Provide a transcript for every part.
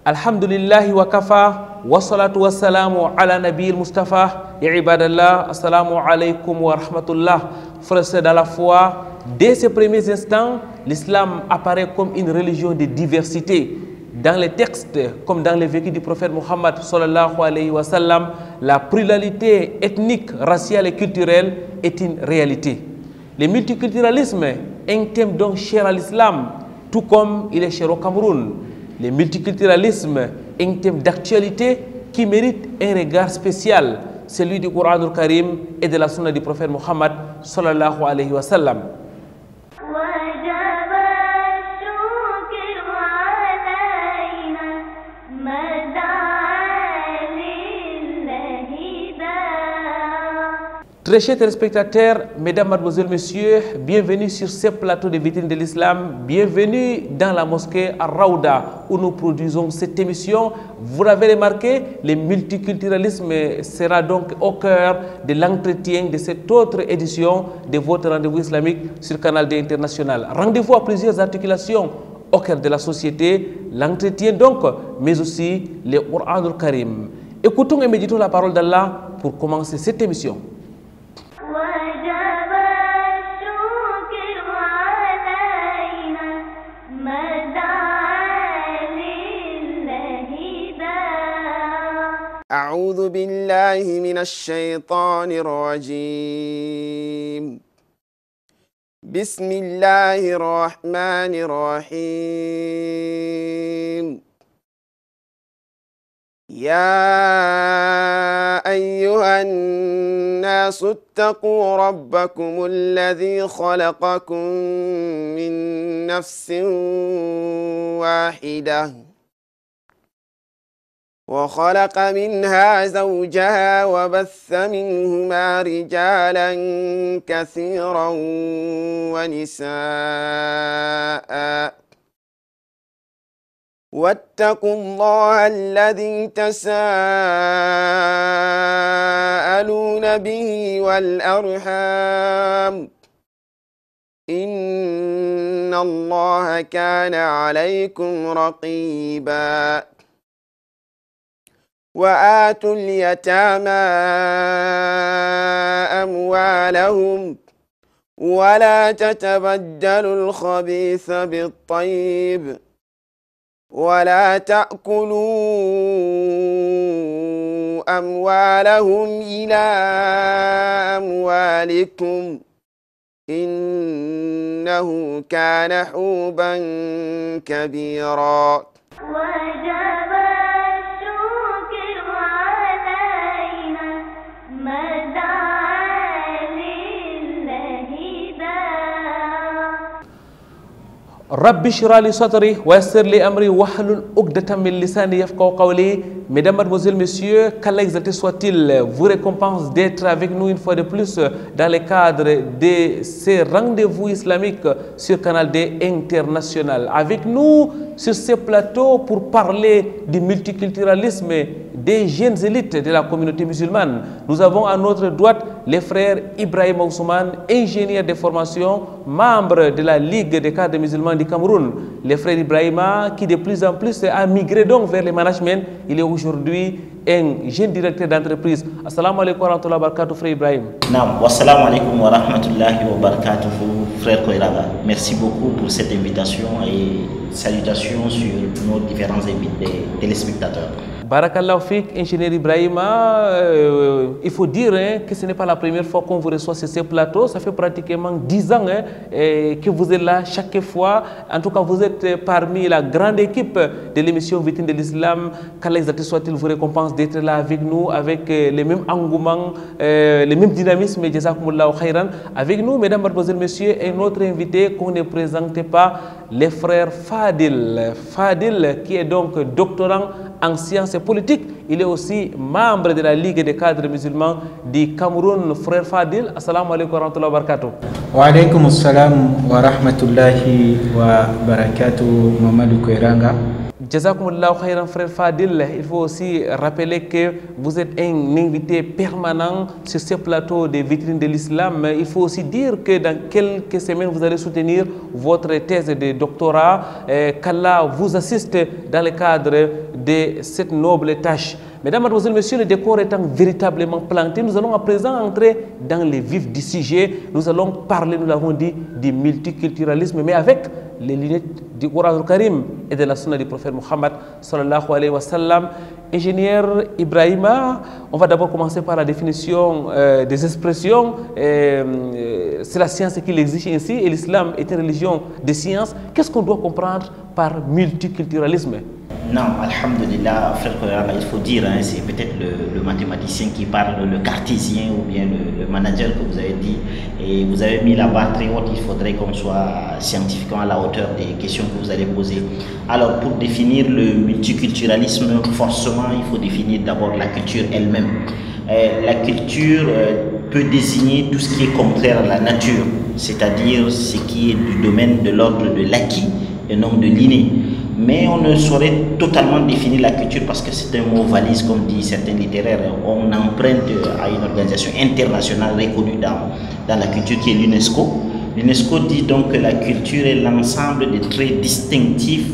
Alhamdulillahi wa kafa, wa salatu wa salamu ala nabi Mustafa, ya ibadallah, assalamu alaikum wa rahmatullah. Frères dans la foi, dès ces premiers instants, l'islam apparaît comme une religion de diversité. Dans les textes, comme dans les vécus du prophète Muhammad sallallahu alayhi wa sallam, la pluralité ethnique, raciale et culturelle est une réalité. Le multiculturalisme est un thème donc cher à l'islam, tout comme il est cher au Cameroun. Le multiculturalisme est un thème d'actualité qui mérite un regard spécial, celui du Coran al-Karim et de la sunna du prophète Muhammad sallallahu alayhi wa sallam. Très chers téléspectateurs, mesdames, mademoiselles, messieurs, bienvenue sur ce plateau de vitrine de l'islam, bienvenue dans la mosquée Ar-Raouda où nous produisons cette émission. Vous l'avez remarqué, le multiculturalisme sera donc au cœur de l'entretien de cette autre édition de votre rendez-vous islamique sur Canal D International. Rendez-vous à plusieurs articulations au cœur de la société, l'entretien donc, mais aussi le Coran al-Karim. Écoutons et méditons la parole d'Allah pour commencer cette émission. أعوذ بالله من الشيطان الرجيم بسم الله الرحمن الرحيم يا أيها الناس اتقوا ربكم الذي خلقكم من نفس واحدة وخلق منها زوجها وبث منهما رجالا كثيرا ونساء واتقوا الله الذي تساءلون به والأرحام إن الله كان عليكم رقيبا وآتوا اليتامى أموالهم ولا تتبدلوا الخبيث بالطيب ولا تأكلوا أموالهم إلى أموالكم إنه كان حوبا كبيرا Rabbi shrah li sadri wa yassir li amri wahlul uqdatan min lisani yafqahu qawli. Mesdames, mademoiselles, messieurs, qu'Allah exalté soit-il, vous récompense d'être avec nous une fois de plus dans le cadre de ces rendez-vous islamiques sur Canal D International. Avec nous sur ce plateau pour parler du multiculturalisme des jeunes élites de la communauté musulmane. Nous avons à notre droite les frères Ibrahima Ousmane, ingénieur de formation, membre de la Ligue des cadres musulmans du Cameroun. Les frères Ibrahima qui de plus en plus a migré donc vers le management. Il est aujourd'hui un jeune directeur d'entreprise. Assalamu alaikum wa rahmatullahi wa barakatuh, frère Ibrahim. Naam, wassalamu alaikum wa rahmatullahi wa barakatuh, frère Koiraga. Merci beaucoup pour cette invitation et salutations sur nos différents téléspectateurs. Barakallahu Fik, ingénieur Ibrahima, il faut dire que ce n'est pas la première fois qu'on vous reçoit sur ce plateau. Ça fait pratiquement 10 ans que vous êtes là chaque fois. En tout cas, vous êtes parmi la grande équipe de l'émission Vitrine de l'Islam. Qu'Allah soit-il vous récompense d'être là avec nous, avec les mêmes engouements, les mêmes dynamismes. Jazakumullahu khairan. Avec nous, mesdames, mademoiselles, messieurs, un autre invité qu'on ne présentait pas, les frères Fadil. Fadil, qui est donc doctorant en sciences politiques. Il est aussi membre de la Ligue des cadres musulmans du Cameroun. Frère Fadil, assalamu alaikum wa rahmatullahi wa barakatuh. Wa alaikum assalam wa rahmatullahi wa barakatuh, Mamadou Koiranga. Jazakumullahu khairan, frère Fadil. Il faut aussi rappeler que vous êtes un invité permanent sur ce plateau des vitrines de l'islam. Il faut aussi dire que dans quelques semaines, vous allez soutenir votre thèse de doctorat. Qu'Allah vous assiste dans le cadre de cette noble tâche. Mesdames, Mademoiselles, Messieurs, le décor étant véritablement planté, nous allons à présent entrer dans les vifs du sujet. Nous allons parler, nous l'avons dit, du multiculturalisme, mais avec les lunettes du Coran al-Karim et de la sunna du prophète Mohammed sallallahu alayhi wa sallam. Ingénieur Ibrahima, on va d'abord commencer par la définition des expressions. C'est la science qui l'exige ainsi et l'islam est une religion de science. Qu'est-ce qu'on doit comprendre par multiculturalisme? Non, alhamdulillah, frère Koyama, il faut dire, hein, c'est peut-être le mathématicien qui parle, le cartésien ou bien le manager que vous avez dit, et vous avez mis la barre très haute, il faudrait qu'on soit scientifiquement à la hauteur des questions que vous allez poser. Alors, pour définir le multiculturalisme, forcément, il faut définir d'abord la culture elle-même. La culture peut désigner tout ce qui est contraire à la nature, c'est-à-dire ce qui est du domaine de l'ordre de l'acquis et non de l'inné. Mais on ne saurait totalement définir la culture parce que c'est un mot valise, comme disent certains littéraires. On emprunte à une organisation internationale reconnue dans la culture qui est l'UNESCO. L'UNESCO dit donc que la culture est l'ensemble des traits distinctifs,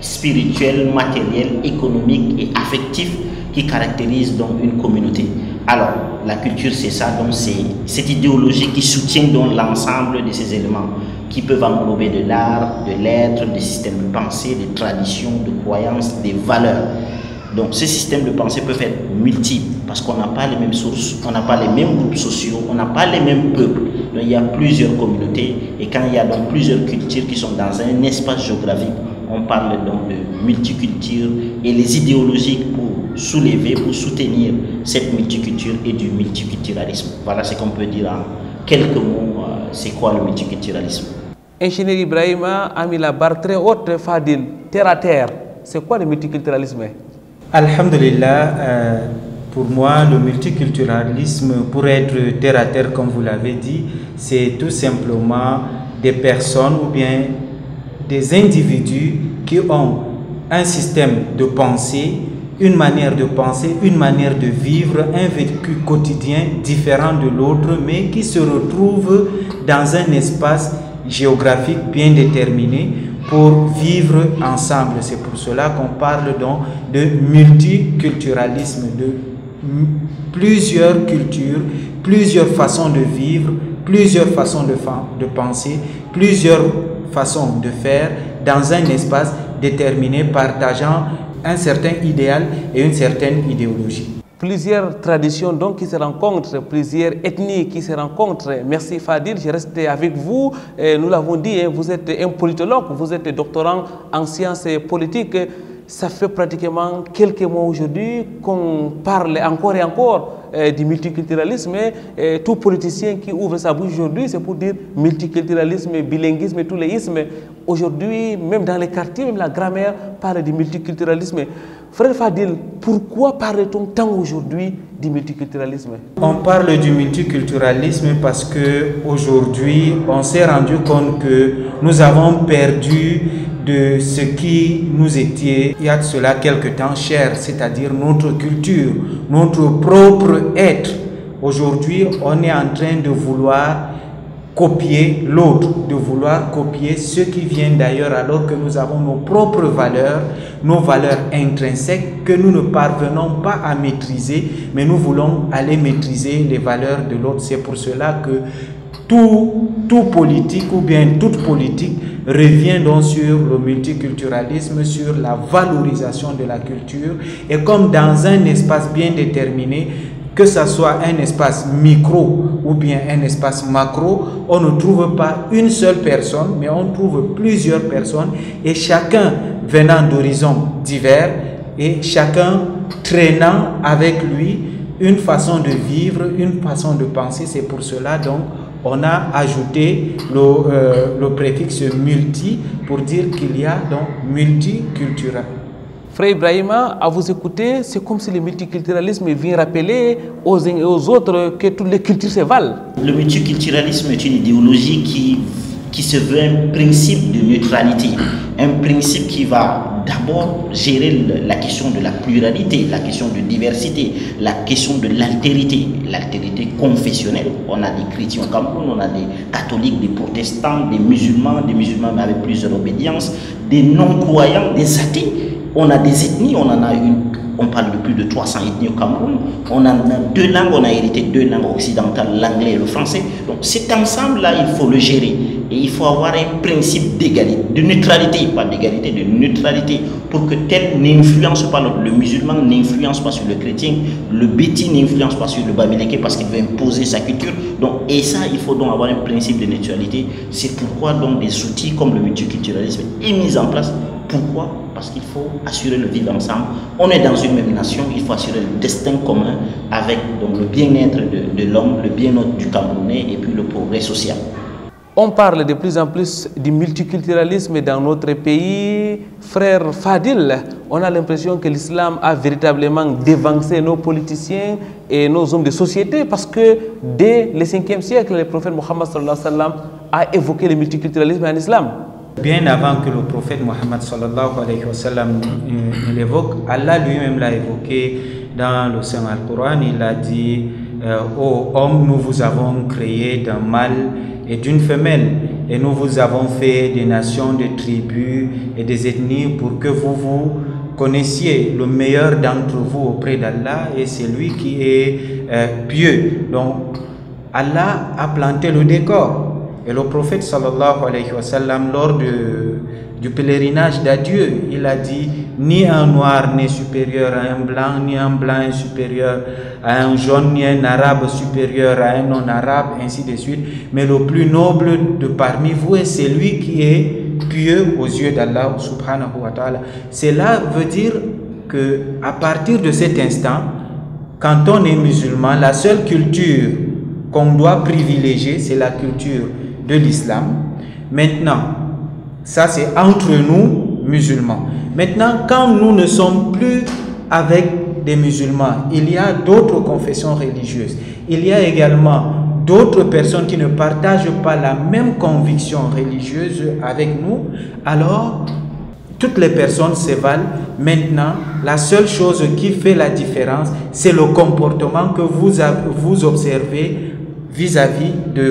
spirituels, matériels, économiques et affectifs qui caractérisent donc une communauté. Alors, la culture, c'est ça, donc c'est cette idéologie qui soutient donc l'ensemble de ces éléments qui peuvent englober de l'art, de l'être, des systèmes de pensée, des traditions, de croyances, des valeurs. Donc ces systèmes de pensée peuvent être multiples parce qu'on n'a pas les mêmes sources, on n'a pas les mêmes groupes sociaux, on n'a pas les mêmes peuples. Donc il y a plusieurs communautés et quand il y a donc plusieurs cultures qui sont dans un espace géographique, on parle donc de multiculture et les idéologies pour soulever, pour soutenir cette multiculture et du multiculturalisme. Voilà ce qu'on peut dire en quelques mots, c'est quoi le multiculturalisme. Ingénieur Ibrahima a mis la barre très haute, Fadil, terre à terre. C'est quoi le multiculturalisme? Alhamdulillah, pour moi, le multiculturalisme, pour être terre à terre, comme vous l'avez dit, c'est tout simplement des personnes ou bien des individus qui ont un système de pensée, une manière de penser, une manière de vivre, un vécu quotidien différent de l'autre, mais qui se retrouvent dans un espace géographique bien déterminé pour vivre ensemble. C'est pour cela qu'on parle donc de multiculturalisme, de plusieurs cultures, plusieurs façons de vivre, plusieurs façons de penser, plusieurs façons de faire dans un espace déterminé, partageant un certain idéal et une certaine idéologie. Plusieurs traditions donc qui se rencontrent, plusieurs ethnies qui se rencontrent. Merci Fadil, je reste avec vous. Nous l'avons dit, vous êtes un politologue, vous êtes doctorant en sciences politiques. Ça fait pratiquement quelques mois aujourd'hui qu'on parle encore et encore du multiculturalisme. Tout politicien qui ouvre sa bouche aujourd'hui, c'est pour dire multiculturalisme, bilinguisme et tous les ismes. Aujourd'hui, même dans les quartiers, même la grammaire parle du multiculturalisme. Frère Fadil, pourquoi parle-t-on tant aujourd'hui du multiculturalisme? On parle du multiculturalisme parce qu'aujourd'hui, on s'est rendu compte que nous avons perdu de ce qui nous était, il y a de cela quelque temps, cher, c'est-à-dire notre culture, notre propre être. Aujourd'hui, on est en train de vouloir copier l'autre, de vouloir copier ceux qui viennent d'ailleurs, alors que nous avons nos propres valeurs, nos valeurs intrinsèques que nous ne parvenons pas à maîtriser, mais nous voulons aller maîtriser les valeurs de l'autre. C'est pour cela que tout politique ou bien toute politique revient donc sur le multiculturalisme, sur la valorisation de la culture, et comme dans un espace bien déterminé, que ce soit un espace micro ou bien un espace macro, on ne trouve pas une seule personne, mais on trouve plusieurs personnes, et chacun venant d'horizons divers, et chacun traînant avec lui une façon de vivre, une façon de penser. C'est pour cela donc on a ajouté le préfixe multi pour dire qu'il y a donc multiculturel. Frère Ibrahima, à vous écouter, c'est comme si le multiculturalisme vient rappeler aux uns et aux autres que toutes les cultures se valent. Le multiculturalisme est une idéologie qui se veut un principe de neutralité, un principe qui va d'abord gérer la question de la pluralité, la question de diversité, la question de l'altérité confessionnelle. On a des chrétiens au Cameroun, on a des catholiques, des protestants, des musulmans mais avec plusieurs obédiences, des non-croyants, des athées. On a des ethnies, on parle de plus de 300 ethnies au Cameroun. On a 2 langues, on a hérité de 2 langues occidentales, l'anglais et le français. Donc cet ensemble-là, il faut le gérer. Et il faut avoir un principe d'égalité, de neutralité, pas d'égalité, de neutralité, pour que tel n'influence pas l'autre. Le musulman n'influence pas sur le chrétien, le béti n'influence pas sur le babylèque parce qu'il veut imposer sa culture. Donc, et ça, il faut donc avoir un principe de neutralité. C'est pourquoi donc des outils comme le multiculturalisme est mis en place. Pourquoi? Parce qu'il faut assurer le vivre ensemble. On est dans une même nation, il faut assurer le destin commun avec donc, le bien-être de l'homme, le bien-être du Camerounais et puis le progrès social. On parle de plus en plus du multiculturalisme dans notre pays. Frère Fadil, on a l'impression que l'islam a véritablement dévancé nos politiciens et nos hommes de société parce que dès le 5e siècle, le prophète Mohammed sallallahu alayhi wa sallam a évoqué le multiculturalisme en islam. Bien avant que le prophète Mohammed sallallahu alayhi wa sallam ne l'évoque, Allah lui-même l'a évoqué dans le Saint-Coran. Il a dit ô hommes, nous vous avons créé d'un mâle et d'une femelle, et nous vous avons fait des nations, des tribus et des ethnies pour que vous connaissiez le meilleur d'entre vous auprès d'Allah, et c'est lui qui est pieux. Donc Allah a planté le décor. Et le prophète sallallahu alayhi wa sallam, lors du pèlerinage d'adieu, il a dit: ni un noir n'est supérieur à un blanc, ni un blanc est supérieur à un jaune, ni un arabe supérieur à un non-arabe, ainsi de suite. Mais le plus noble de parmi vous est celui qui est pieux aux yeux d'Allah subhanahu wa ta'ala. Cela veut dire que à partir de cet instant, quand on est musulman, la seule culture qu'on doit privilégier, c'est la culture de l'islam. Maintenant, ça c'est entre nous musulmans. Maintenant, quand nous ne sommes plus avec des musulmans, il y a d'autres confessions religieuses. Il y a également d'autres personnes qui ne partagent pas la même conviction religieuse avec nous. Alors, toutes les personnes se valent. Maintenant, la seule chose qui fait la différence, c'est le comportement que vous observez vis-à-vis de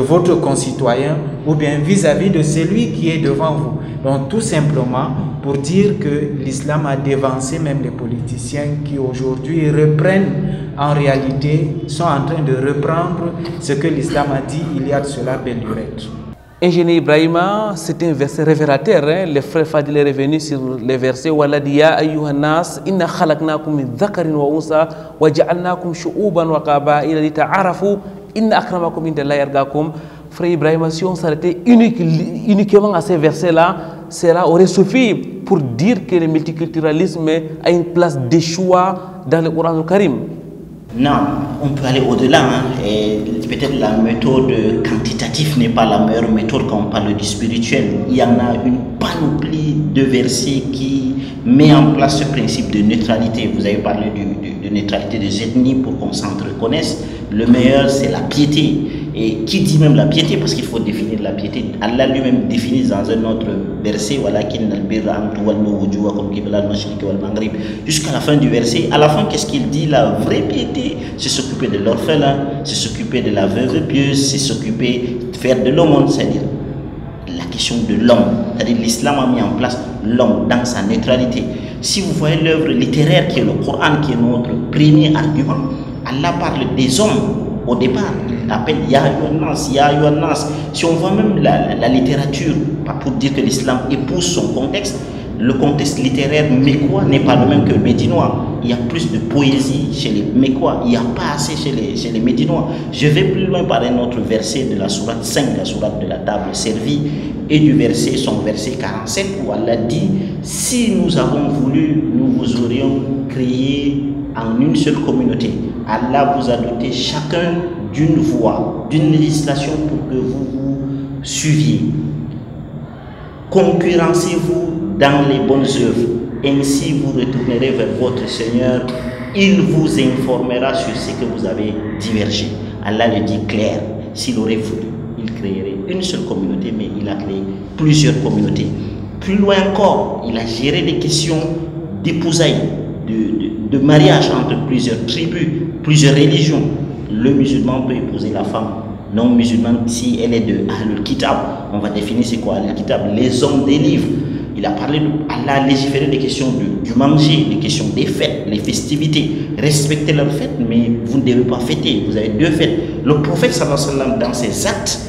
votre concitoyen ou bien vis-à-vis de celui qui est devant vous. Donc tout simplement pour dire que l'islam a dévancé même les politiciens qui aujourd'hui reprennent, en réalité, sont en train de reprendre ce que l'islam a dit il y a de cela belle lurette. Ingénieur Ibrahima, c'est un verset révélateur. Le frère Fadil est revenu sur le verset Waladi ya ayyuhan nas inna khalaqnakum min dhakarin wa unsa wa ja'alnakum shu'uban wa qaba'ila lita'arafu inna akramakum indallahi yargakum. Frère Ibrahima, si on s'arrêtait uniquement à ces versets-là, cela aurait suffi pour dire que le multiculturalisme a une place de choix dans le Coran al-Karim. Non, on peut aller au-delà. Peut-être la méthode quantitative n'est pas la meilleure méthode quand on parle du spirituel. Il y en a une panoplie de versets qui met en place ce principe de neutralité. Vous avez parlé de neutralité des ethnies pour qu'on s'entreconnaisse. Le meilleur, c'est la piété. Et qui dit même la piété, parce qu'il faut définir la piété. Allah lui-même définit dans un autre verset jusqu'à la fin du verset. À la fin, qu'est-ce qu'il dit? La vraie piété, c'est s'occuper de l'orphelin, c'est s'occuper de la veuve pieuse, c'est s'occuper de faire de l'aumône, c'est-à-dire la question de l'homme. C'est-à-dire l'islam a mis en place l'homme dans sa neutralité. Si vous voyez l'œuvre littéraire qui est le Coran, qui est notre premier argument, Allah parle des hommes. Au départ, il appelle Ya Ayyuhan Nas. Si on voit même la littérature, pas pour dire que l'islam épouse son contexte, le contexte littéraire mécois n'est pas le même que le médinois. Il y a plus de poésie chez les mécois, il n'y a pas assez chez les médinois. Je vais plus loin par un autre verset de la sourate 5, la sourate de la table servie, et du verset, son verset 47, où Allah dit: si nous avons voulu, nous vous aurions créé en une seule communauté. Allah vous a doté chacun d'une voix, d'une législation pour que vous vous suiviez. Concurrencez-vous dans les bonnes œuvres. Ainsi vous retournerez vers votre Seigneur. Il vous informera sur ce que vous avez divergé. Allah le dit clair. S'il aurait voulu, il créerait une seule communauté, mais il a créé plusieurs communautés. Plus loin encore, il a géré des questions d'épousailles, de mariage entre plusieurs tribus, plusieurs religions. Le musulman peut épouser la femme non musulmane si elle est de Ahlul Kitab. On va définir c'est quoi Ahlul Kitab, les hommes des livres. il a parlé, Allah a légiféré des questions du manger, des questions des fêtes, les festivités. Respectez leurs fêtes, mais vous ne devez pas fêter. Vous avez 2 fêtes. Le prophète sallallahu alayhi wa sallam, dans ses actes,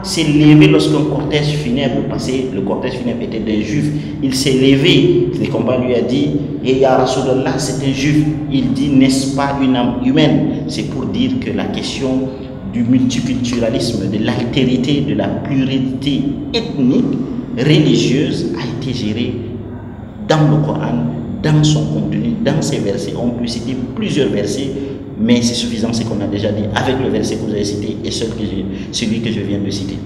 s'est levé lorsqu'un cortège funèbre passait. Le cortège funèbre était des juifs. Il s'est levé. Les compagnons lui a dit, et ya Rasulallah, c'est un juif. Il dit, n'est-ce pas une âme humaine? C'est pour dire que la question du multiculturalisme, de l'altérité, de la pluralité ethnique, religieuse, a été gérée dans le Coran, dans son contenu, dans ses versets. On peut citer plusieurs versets, mais c'est suffisant ce qu'on a déjà dit avec le verset que vous avez cité et celui que je viens de citer.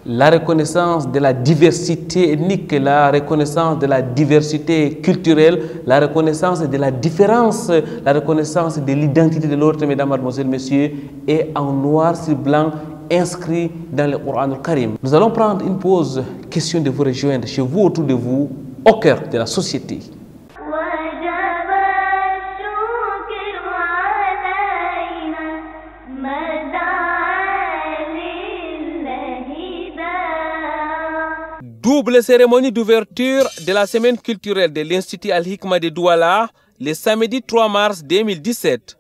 La reconnaissance de la diversité ethnique, la reconnaissance de la diversité culturelle, la reconnaissance de la différence, la reconnaissance de l'identité de l'autre, mesdames, mademoiselles, messieurs, est en noir sur blanc inscrit dans le Coran al-Karim. Nous allons prendre une pause, question de vous rejoindre chez vous, autour de vous, au cœur de la société. Double cérémonie d'ouverture de la semaine culturelle de l'Institut Al-Hikma de Douala le samedi 3 mars 2017.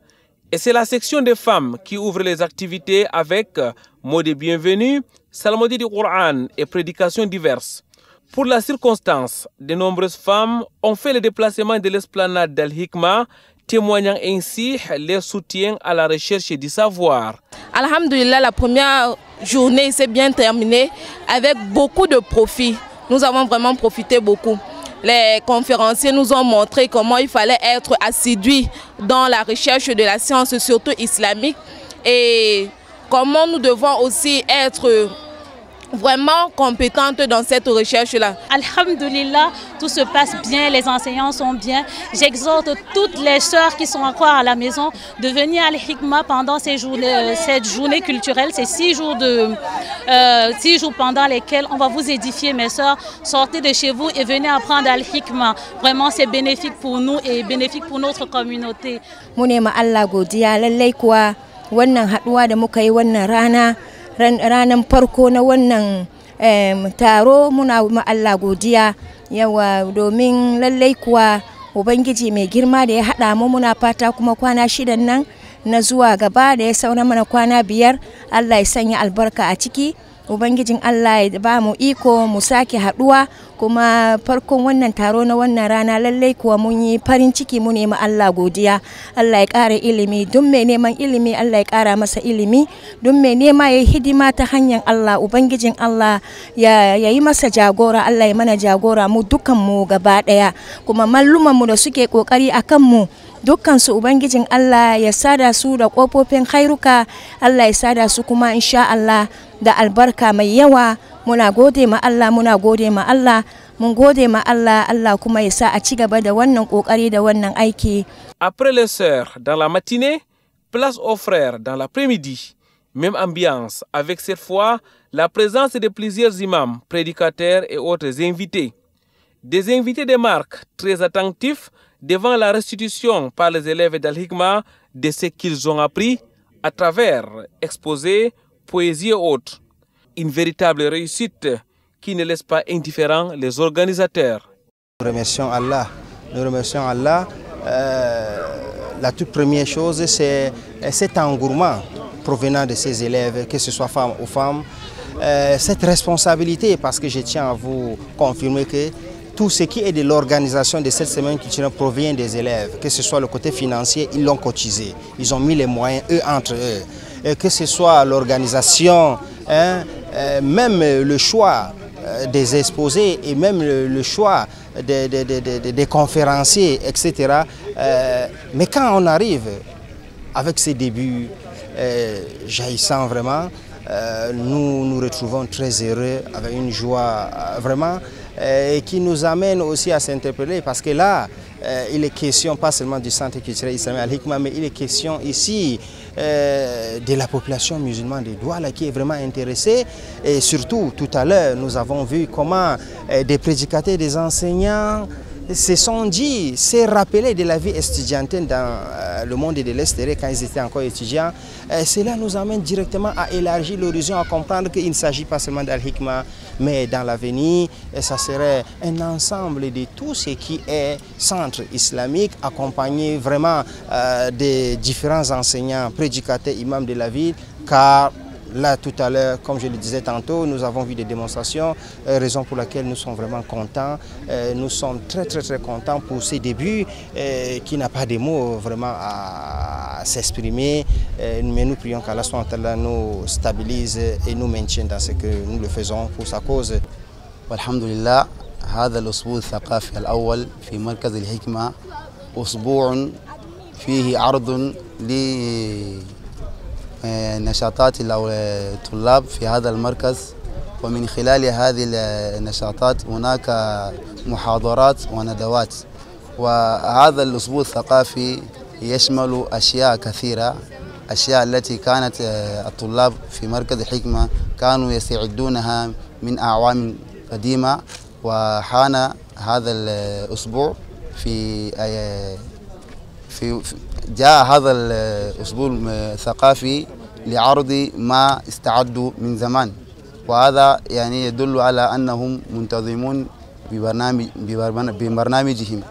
Et c'est la section des femmes qui ouvre les activités avec mots de bienvenue, psalmodie du Coran et prédications diverses. Pour la circonstance, de nombreuses femmes ont fait le déplacement de l'esplanade d'Al-Hikma, témoignant ainsi leur soutien à la recherche du savoir. Alhamdulillah, la première journée s'est bien terminée avec beaucoup de profit. Nous avons vraiment profité beaucoup. Les conférenciers nous ont montré comment il fallait être assidu dans la recherche de la science, surtout islamique, et comment nous devons aussi être vraiment compétente dans cette recherche-là. Alhamdulillah, tout se passe bien, les enseignants sont bien. J'exhorte toutes les sœurs qui sont encore à la maison de venir à l'Hikma pendant cette journée culturelle. C'est 6 jours, 6 jours pendant lesquels on va vous édifier, mes sœurs. Sortez de chez vous et venez apprendre à l'Hikma. Vraiment, c'est bénéfique pour nous et bénéfique pour notre communauté. Ranar farko na wannan taro muna ma Allah godiya yawa domin lallai kuwa Ubangiji mai girma da ya haɗa mu muna fata kuma kwana 6 nan na zuwa gaba da ya saura mana kwana 5 Allah ya sanya albarka a ciki. Ubangijin Allah ya ba mu iko mu sake haɗuwa kuma farkon wannan taro na wannan rana lallai kuwa mun yi farin ciki mu nemi Allah godiya. Allah ya ƙara ilimi, duk mai neman ilimi Allah ya ƙara masa ilimi, duk mai nema ya hidima ta hanyar Allah Ubangijin Allah ya yi masa jagora, Allah ya mana jagora mu dukan mu gaba ɗaya, kuma malluman mu da suke kokari akan mu dukkan su Ubangijin Allah ya sada su da kofofin khairuka, Allah ya sada su kuma insha Allah da albarka mai yawa. Muna gode ma Allah, muna gode ma Allah, mun gode ma Allah, Allah kuma ya sa a ci gaba da wannan kokari da wannan aiki. Après les sœurs dans la matinée, place aux frères dans l'après-midi. Même ambiance avec cette fois la présence de plusieurs imams, prédicateurs et autres invités. Des invités de marque très attentifs devant la restitution par les élèves d'Al-Hikma de ce qu'ils ont appris à travers exposés, poésie et autres. Une véritable réussite qui ne laisse pas indifférents les organisateurs. Nous remercions Allah. Nous remercions Allah. La toute première chose, c'est cet engouement provenant de ces élèves, que ce soit femmes ou femmes. Cette responsabilité, parce que je tiens à vous confirmer que tout ce qui est de l'organisation de cette semaine culturelle provient des élèves, que ce soit le côté financier, ils l'ont cotisé, ils ont mis les moyens, eux entre eux. Et que ce soit l'organisation, même le choix des exposés et même le choix des conférenciers, etc. Mais quand on arrive avec ces débuts jaillissants vraiment, nous nous retrouvons très heureux, avec une joie vraiment, qui nous amène aussi à s'interpeller, parce que là, il est question pas seulement du centre culturel islamique Al-Hikma, mais il est question ici de la population musulmane de Douala qui est vraiment intéressée. Et surtout, tout à l'heure, nous avons vu comment des prédicateurs, des enseignants se sont dit, s'est rappelé de la vie estudiantine dans le monde de l'extérieur quand ils étaient encore étudiants. Cela nous amène directement à élargir l'horizon, à comprendre qu'il ne s'agit pas seulement d'Al-Hikma, mais dans l'avenir, ça serait un ensemble de tout ce qui est centre islamique, accompagné vraiment des différents enseignants, prédicateurs, imams de la ville, car là, tout à l'heure, comme je le disais tantôt, nous avons vu des démonstrations, raison pour laquelle nous sommes vraiment contents. Nous sommes très contents pour ces débuts qui n'a pas de mots vraiment à s'exprimer. Mais nous prions qu'Allah nous stabilise et nous maintienne dans ce que nous le faisons pour sa cause. Walhamdulillah, هذا الأسبوع الثقافي الأول في مركز الحكمة أسبوع فيه عرض نشاطات الطلاب في هذا المركز، ومن خلال هذه النشاطات هناك محاضرات وندوات. وهذا الأسبوع الثقافي يشمل أشياء كثيرة، أشياء التي كانت الطلاب في مركز الحكمة كانوا يستعدونها من أعوام قديمة، وحان هذا الأسبوع جاء هذا الأسبوع الثقافي لعرض ما استعدوا من زمان، وهذا يعني يدل على أنهم منتظمون ببرنامجهم.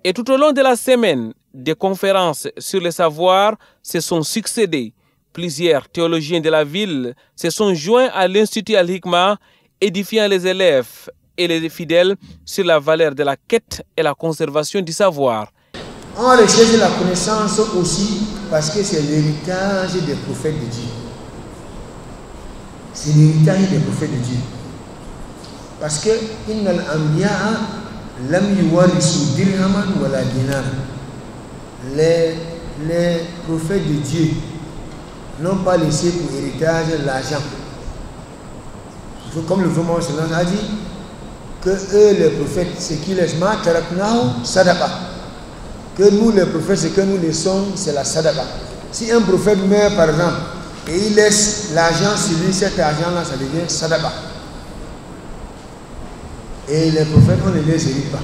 Et tout au long de la semaine, des conférences sur le savoir se sont succédées. Plusieurs théologiens de la ville se sont joints à l'Institut Al-Hikma, édifiant les élèves et les fidèles sur la valeur de la quête et la conservation du savoir. On recherche la connaissance aussi parce que c'est l'héritage des prophètes de Dieu. C'est l'héritage des prophètes de Dieu. Parce que innal anbiya'a lam yuwarisu dirhaman wala dinar. Les prophètes de Dieu n'ont pas laissé pour héritage l'argent. Comme le Prophète sallallahu a dit que eux les prophètes, ce qui les mataraknahu sadaqa. Que nous les prophètes, ce que nous laissons, c'est la sadaqa. Si un prophète meurt par exemple et il laisse l'argent sur lui, cet argent-là, ça devient sadaqa. Et les prophètes, on ne les hérite pas.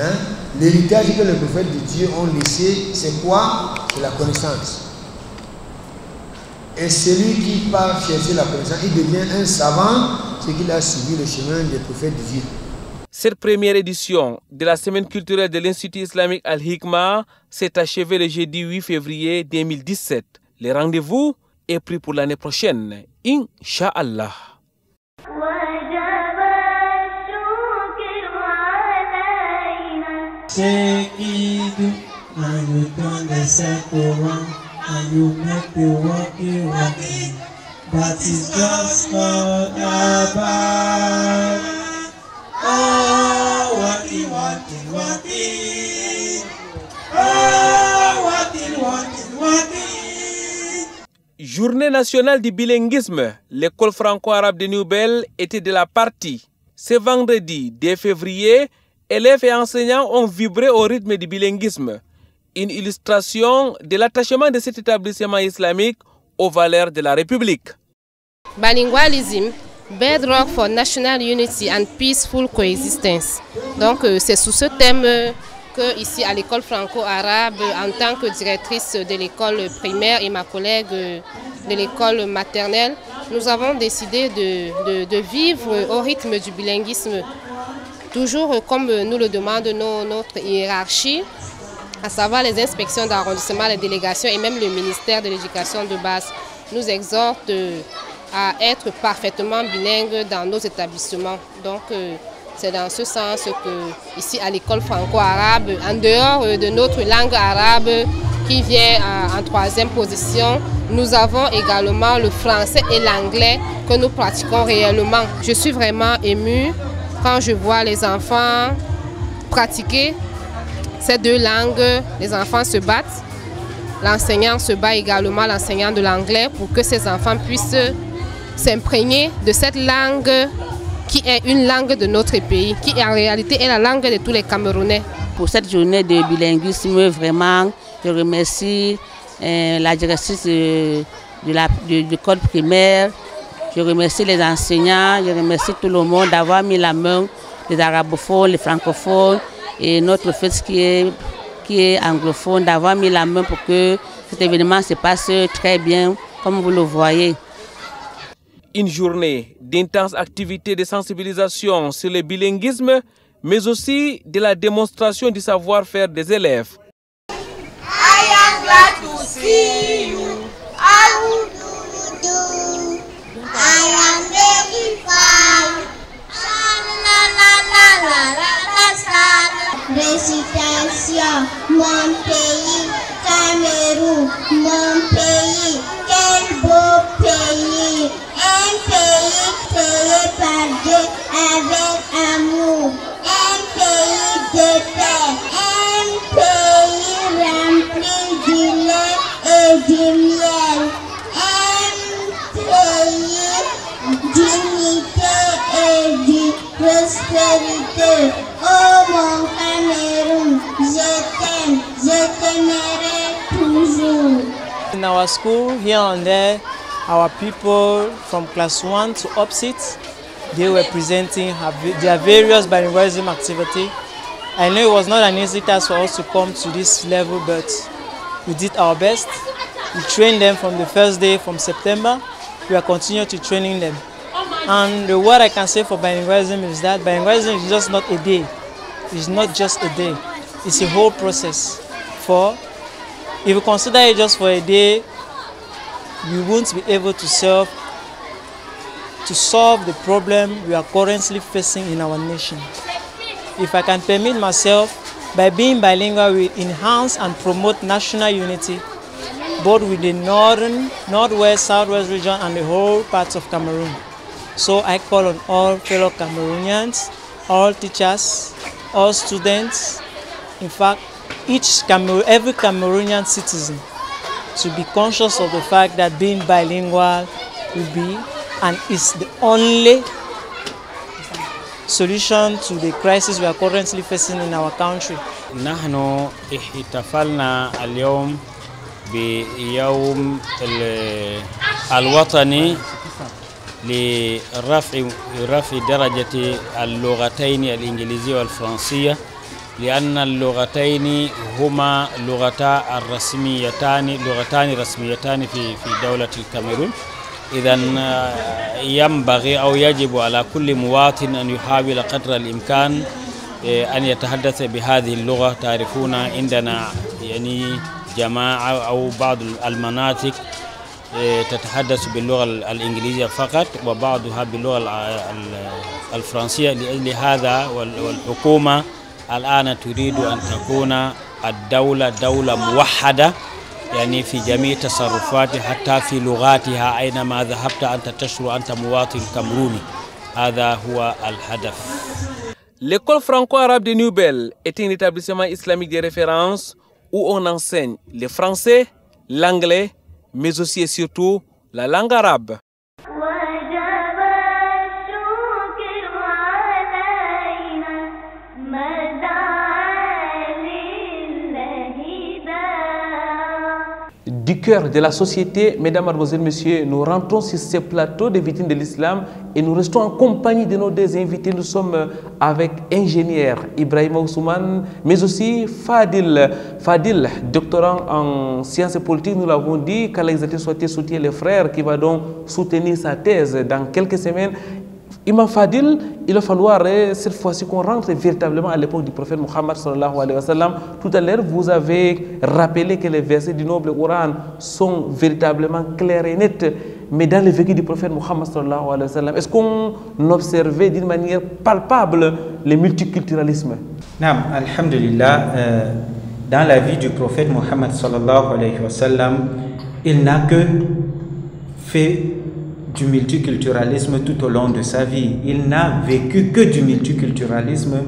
Hein? L'héritage que les prophètes de Dieu ont laissé, c'est quoi? C'est la connaissance. Et celui qui part chercher la connaissance, il devient un savant, c'est qu'il a suivi le chemin des prophètes de Dieu. Cette première édition de la semaine culturelle de l'Institut islamique Al-Hikma s'est achevée le jeudi 8 février 2017. Le rendez-vous est pris pour l'année prochaine, Inch'Allah. And you make the walking, but it's just not about. Oh, walking. Oh, walking. Journée nationale du bilinguisme, l'école franco-arabe de Nouvelle était de la partie. Ce vendredi 2 février, élèves et enseignants ont vibré au rythme du bilinguisme. Une illustration de l'attachement de cet établissement islamique aux valeurs de la République. Bilingualism, bedrock for national unity and peaceful coexistence. Donc c'est sous ce thème que ici à l'école franco-arabe, en tant que directrice de l'école primaire et ma collègue de l'école maternelle, nous avons décidé de vivre au rythme du bilinguisme, toujours comme nous le demande notre hiérarchie, à savoir les inspections d'arrondissement, les délégations et même le ministère de l'Éducation de base, nous exhortent à être parfaitement bilingues dans nos établissements. Donc c'est dans ce sens que ici à l'école franco-arabe, en dehors de notre langue arabe qui vient en 3e position, nous avons également le français et l'anglais que nous pratiquons réellement. Je suis vraiment émue quand je vois les enfants pratiquer ces deux langues. Les enfants se battent, l'enseignant se bat également, l'enseignant de l'anglais, pour que ces enfants puissent s'imprégner de cette langue qui est une langue de notre pays, qui en réalité est la langue de tous les Camerounais. Pour cette journée de bilinguisme, vraiment, je remercie la directrice de l'école primaire, je remercie les enseignants, je remercie tout le monde d'avoir mis la main les arabophones, les francophones et notre fête qui est anglophone, d'avoir mis la main pour que cet événement se passe très bien, comme vous le voyez. Une journée d'intenses activités de sensibilisation sur le bilinguisme, mais aussi de la démonstration du savoir-faire des élèves. I am glad to see you. How do you do? I am very fine. La la la la la la. Récitation. Mon pays, Cameroun. Mon pays, quel beau pays. Un pays créé par Dieu avec amour. Un pays de paix. Un pays rempli du lait et du miel. Un pays d'unité et de prospérité. Oh mon Cameroun, je t'aimerai toujours. In our school, here and there, our people from class 1 to opposite, they were presenting their various bilingualism activity. I know it was not an easy task for us to come to this level, but we did our best. We trained them from the first day from September. We are continuing to training them. And what I can say for bilingualism is that bilingualism is just not a day. It's not just a day. It's a whole process. If you consider it just for a day, we won't be able to solve the problem we are currently facing in our nation. If I can permit myself, by being bilingual, we enhance and promote national unity, both with the northern, northwest, southwest region and the whole parts of Cameroon. So I call on all fellow Cameroonians, all teachers, all students, in fact, every Cameroonian citizen to be conscious of the fact that being bilingual will be and is the only solution to the crisis we are currently facing in our country. نحن احتفلنا اليوم بيوم الوطني لرفع درجة اللغتين الإنجليزية والفرنسية، لأن اللغتين هما لغتان رسميتان في دولة الكاميرون. إذا ينبغي أو يجب على كل مواطن أن يحاول قدر الإمكان أن يتحدث بهذه اللغة. تعرفون عندنا يعني جماعة أو بعض المناطق تتحدث باللغة الإنجليزية فقط وبعضها باللغة الفرنسية. لأجل هذا والحكومة الآن تريد أن تكون الدولة دولة موحدة، يعني في جميع تصرفاتها حتى في لغاتها، أينما ذهبت أنت تشعر أنت مواطن كامروني. هذا هو الهدف. L'école franco-arabe de Nouvelle est un établissement islamique de référence où on enseigne le français, l'anglais, mais aussi et surtout la langue arabe. Du cœur de la société, mesdames, mademoiselles, messieurs, nous rentrons sur ce plateau des vitrines de l'islam et nous restons en compagnie de nos deux invités. Nous sommes avec ingénieur Ibrahima Ousmane, mais aussi Fadil, doctorant en sciences politiques. Nous l'avons dit, qu'Allah soit soutient les frères, qui va donc soutenir sa thèse dans quelques semaines. Imam Fadil, il va falloir cette fois-ci qu'on rentre véritablement à l'époque du prophète Mohammed sallallahu alayhi wa sallam. Tout à l'heure, vous avez rappelé que les versets du noble Coran sont véritablement clairs et nets, mais dans le vécu du prophète Mohammed sallallahu alayhi wa sallam, est-ce qu'on observait d'une manière palpable le multiculturalisme? Naam, alhamdulillah, dans la vie du prophète Mohammed sallallahu alayhi wa sallam, il n'a que fait du multiculturalisme tout au long de sa vie. Il n'a vécu que du multiculturalisme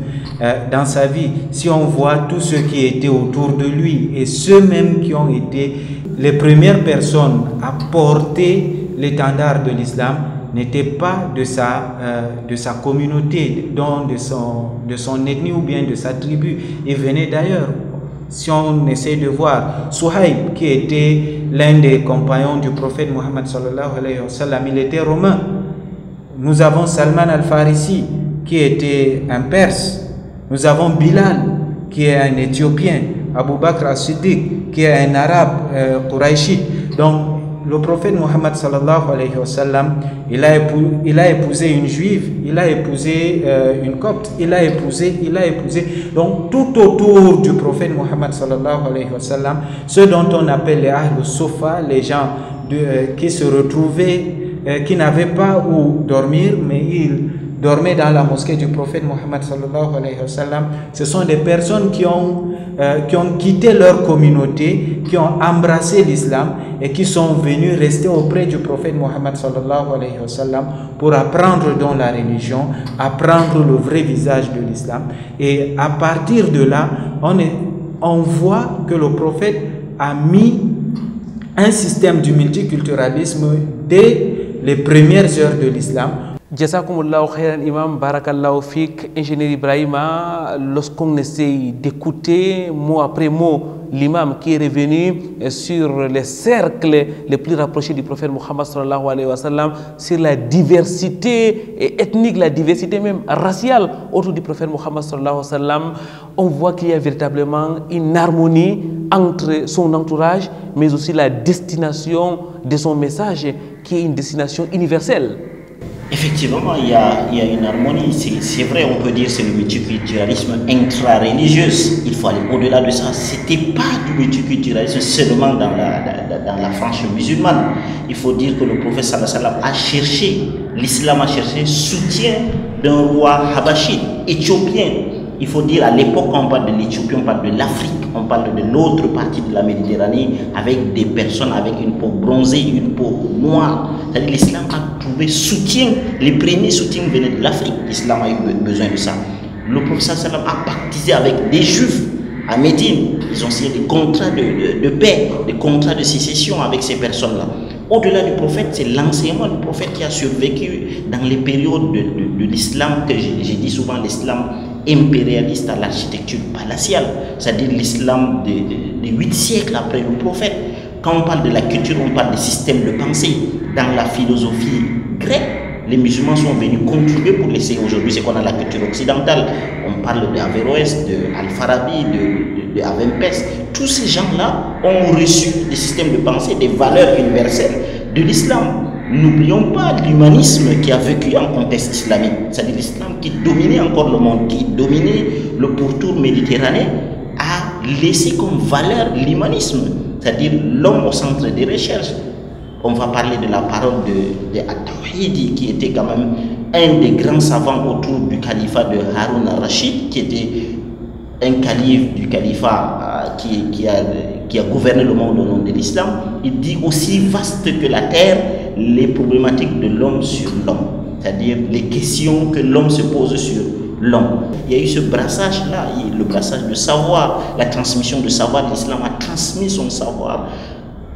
dans sa vie. Si on voit tous ceux qui étaient autour de lui et ceux mêmes qui ont été les premières personnes à porter l'étendard de l'islam n'étaient pas de sa communauté, donc de son ethnie ou bien de sa tribu. Ils venaient d'ailleurs. Si on essaie de voir Souhaïb, qui était l'un des compagnons du prophète Mohammed sallallahu alayhi wa sallam, il était romain. Nous avons Salman al-Farisi, qui était un Perse. Nous avons Bilal, qui est un Éthiopien. Abu Bakr as-Siddiq, qui est un Arabe Quraishi. Donc, le prophète Mohammed sallallahu alayhi wa sallam, il a épousé une juive, il a épousé une copte, il a épousé. Donc, tout autour du prophète Mohammed sallallahu alayhi wa sallam, ceux dont on appelle les Ahl Sofa, les gens qui se retrouvaient, qui n'avaient pas où dormir, mais ils dormaient dans la mosquée du prophète Mohammed sallallahu alayhi wa sallam. Ce sont des personnes qui ont quitté leur communauté, qui ont embrassé l'islam et qui sont venus rester auprès du prophète Mohammed sallallahu alayhi wa sallam pour apprendre dans la religion, apprendre le vrai visage de l'islam. Et à partir de là, on voit que le prophète a mis un système du multiculturalisme dès les premières heures de l'islam. Jazakumullahu khairan imam, barakallahu fik. Ingénieur Ibrahima, lorsqu'on essaye d'écouter mot après mot l'imam qui est revenu sur les cercles les plus rapprochés du prophète Muhammad sallallahu alayhi wa sallam, sur la diversité ethnique, la diversité même raciale autour du prophète Muhammad sallallahu alayhi wa sallam, on voit qu'il y a véritablement une harmonie entre son entourage, mais aussi la destination de son message, qui est une destination universelle. Effectivement, il y a une harmonie. C'est vrai, on peut dire que c'est le multiculturalisme intra-religieux. Il faut aller au-delà de ça. Ce n'était pas du multiculturalisme seulement dans la frange musulmane. Il faut dire que le prophète sallallahu alayhi wa sallam a cherché, l'islam a cherché soutien d'un roi habachite, éthiopien. Il faut dire, à l'époque, quand on parle de l'Éthiopie, on parle de l'Afrique, on parle de l'autre partie de la Méditerranée, avec des personnes avec une peau bronzée, une peau noire. C'est-à-dire l'islam a trouvé soutien. Les premiers soutiens venaient de l'Afrique. L'islam a eu besoin de ça. Le prophète sallam a pactisé avec des juifs à Médine. Ils ont signé des contrats de paix, des contrats de sécession avec ces personnes-là. Au-delà du prophète, c'est l'enseignement du prophète qui a survécu dans les périodes de l'islam, que j'ai dit souvent l'islam impérialiste à l'architecture palatiale, c'est-à-dire l'islam des 8 siècles après le prophète. Quand on parle de la culture, on parle des systèmes de pensée. Dans la philosophie grecque, les musulmans sont venus contribuer pour laisser aujourd'hui ce qu'on a la culture occidentale. On parle d'Averroès, d'Al-Farabi, de Avempès. Tous ces gens-là ont reçu des systèmes de pensée, des valeurs universelles de l'islam. N'oublions pas l'humanisme qui a vécu en contexte islamique, c'est-à-dire l'islam qui dominait encore le monde, qui dominait le pourtour méditerranéen, a laissé comme valeur l'humanisme, c'est-à-dire l'homme au centre des recherches. On va parler de la parole de At-Tawhidi, qui était quand même un des grands savants autour du califat de Haroun al-Rachid, qui était un calife du califat qui a gouverné le monde au nom de l'islam. Il dit aussi vaste que la terre, les problématiques de l'homme sur l'homme, c'est-à-dire les questions que l'homme se pose sur l'homme. Il y a eu ce brassage-là, le brassage de savoir, la transmission de savoir. L'islam a transmis son savoir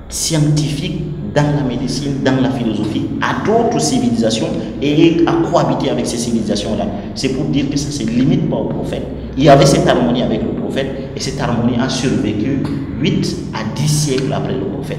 scientifique dans la médecine, dans la philosophie, à d'autres civilisations et à cohabiter avec ces civilisations-là. C'est pour dire que ça ne se limite pas au prophète. Il y avait cette harmonie avec le prophète et cette harmonie a survécu 8 à 10 siècles après le prophète.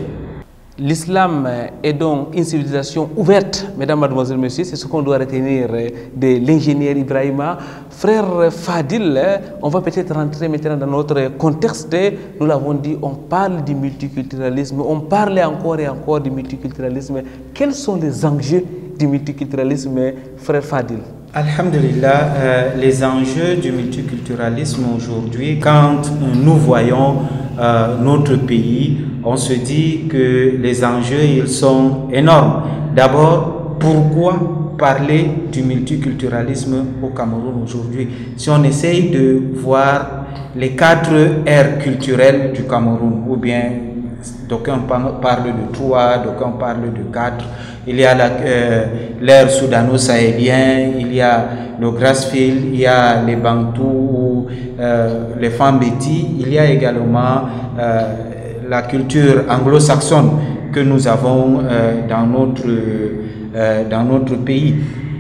L'islam est donc une civilisation ouverte, mesdames, mademoiselles, messieurs, c'est ce qu'on doit retenir de l'ingénieur Ibrahima. Frère Fadil, on va peut-être rentrer maintenant dans notre contexte. Nous l'avons dit, on parle du multiculturalisme, on parlait encore et encore du multiculturalisme. Quels sont les enjeux du multiculturalisme, frère Fadil? Alhamdulillah, les enjeux du multiculturalisme aujourd'hui, quand nous voyons notre pays, on se dit que les enjeux ils sont énormes. D'abord, pourquoi parler du multiculturalisme au Cameroun aujourd'hui? Si on essaye de voir les 4 aires culturelles du Cameroun, ou bien d'aucuns parlent de 3, d'aucuns parlent de 4. Il y a l'ère soudano-sahélien, il y a le Grassfield, il y a les Bantous, les Fambeti, il y a également la culture anglo-saxonne que nous avons dans notre pays.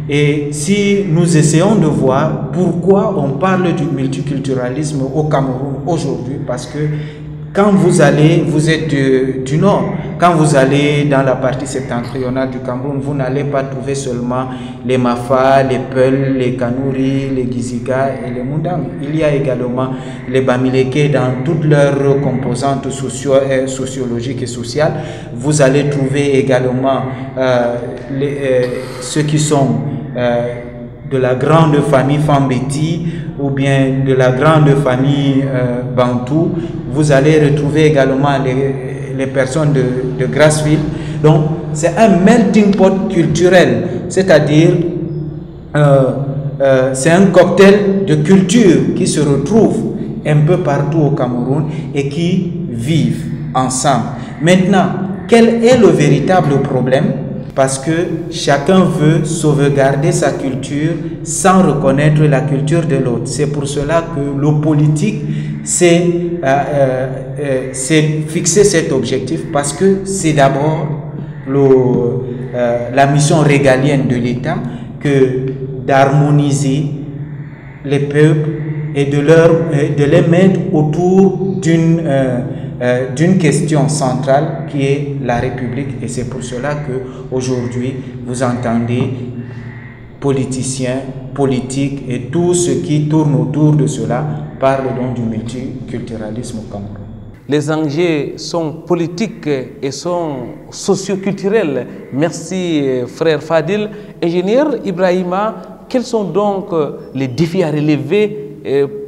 Et si nous essayons de voir pourquoi on parle du multiculturalisme au Cameroun aujourd'hui, parce que quand vous êtes du nord, quand vous allez dans la partie septentrionale du Cameroun, vous n'allez pas trouver seulement les Mafa, les Peul, les Kanuri, les Giziga et les Mundang. Il y a également les Bamileke dans toutes leurs composantes sociologiques et sociales. Vous allez trouver également ceux qui sont de la grande famille Fambeti ou bien de la grande famille Bantou. Vous allez retrouver également les personnes de Grassfield. Donc c'est un melting pot culturel, c'est-à-dire c'est un cocktail de cultures qui se retrouvent un peu partout au Cameroun et qui vivent ensemble. Maintenant, quel est le véritable problème? Parce que chacun veut sauvegarder sa culture sans reconnaître la culture de l'autre. C'est pour cela que le politique s'est fixé cet objectif, parce que c'est d'abord la mission régalienne de l'État que d'harmoniser les peuples et de les mettre autour d'une question centrale qui est la République. Et c'est pour cela qu'aujourd'hui, vous entendez politiciens, politiques et tout ce qui tourne autour de cela parlent donc du multiculturalisme au Cameroun. Les enjeux sont politiques et sont socioculturels. Merci frère Fadil. Ingénieur Ibrahima, quels sont donc les défis à relever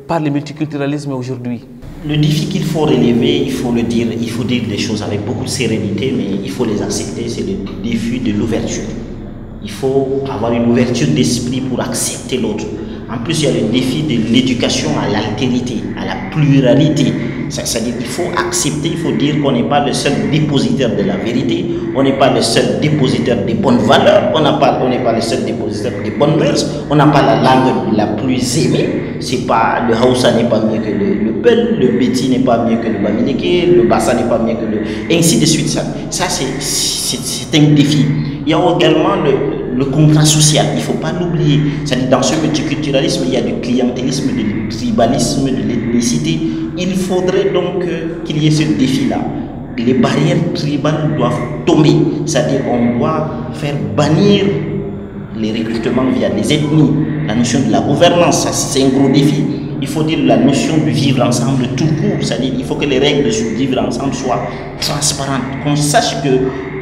par le multiculturalisme aujourd'hui? Le défi qu'il faut relever, il faut dire les choses avec beaucoup de sérénité, mais il faut les accepter, c'est le défi de l'ouverture. Il faut avoir une ouverture d'esprit pour accepter l'autre. En plus, il y a le défi de l'éducation à l'altérité, à la pluralité. C'est-à-dire qu'il faut accepter, il faut dire qu'on n'est pas le seul dépositaire de la vérité, on n'est pas le seul dépositaire des bonnes valeurs, on n'est pas le seul dépositaire des bonnes mœurs, on n'a pas la langue la plus aimée. C'est pas, le Hausa n'est pas mieux que le Peul, le Beti n'est pas mieux que le Bamileke, le Bassa n'est pas mieux que le... ainsi de suite. Ça c'est un défi. Il y a également le contrat social, il ne faut pas l'oublier. C'est-à-dire dans ce multiculturalisme, il y a du clientélisme, du tribalisme, de l'ethnicité. Il faudrait donc qu'il y ait ce défi-là. Les barrières tribales doivent tomber. C'est-à-dire qu'on doit faire bannir les recrutements via les ethnies. La notion de la gouvernance, c'est un gros défi. Il faut dire la notion de vivre ensemble tout court. C'est-à-dire qu'il faut que les règles de vivre ensemble soient transparentes. Qu'on sache que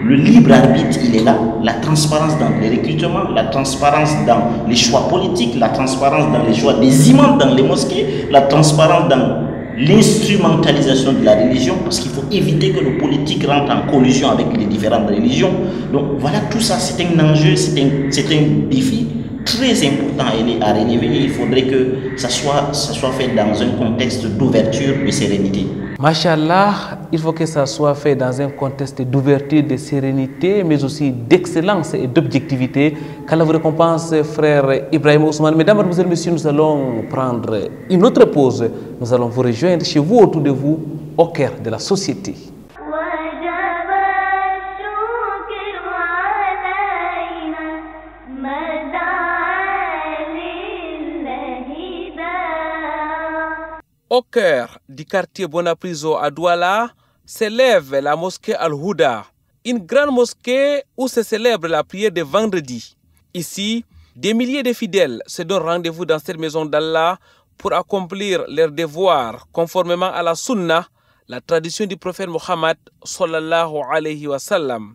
le libre arbitre, il est là. La transparence dans les recrutements, la transparence dans les choix politiques, la transparence dans les choix des imams dans les mosquées, la transparence dans l'instrumentalisation de la religion, parce qu'il faut éviter que le politique rentre en collusion avec les différentes religions. Donc voilà, tout ça, c'est un enjeu, c'est un défi très important à relever. Il faudrait que ça soit fait dans un contexte d'ouverture, de sérénité. Machallah, il faut que ça soit fait dans un contexte d'ouverture, de sérénité, mais aussi d'excellence et d'objectivité. Qu'Allah vous récompense, frère Ibrahim Ousmane. Mesdames, Mademoiselles, Messieurs, nous allons prendre une autre pause. Nous allons vous rejoindre chez vous, autour de vous, au cœur de la société. Au cœur du quartier Bonapriso à Douala s'élève la mosquée Al-Houda, une grande mosquée où se célèbre la prière de vendredi. Ici, des milliers de fidèles se donnent rendez-vous dans cette maison d'Allah pour accomplir leurs devoirs conformément à la sunna, la tradition du prophète Mohammed sallallahu alayhi wa sallam.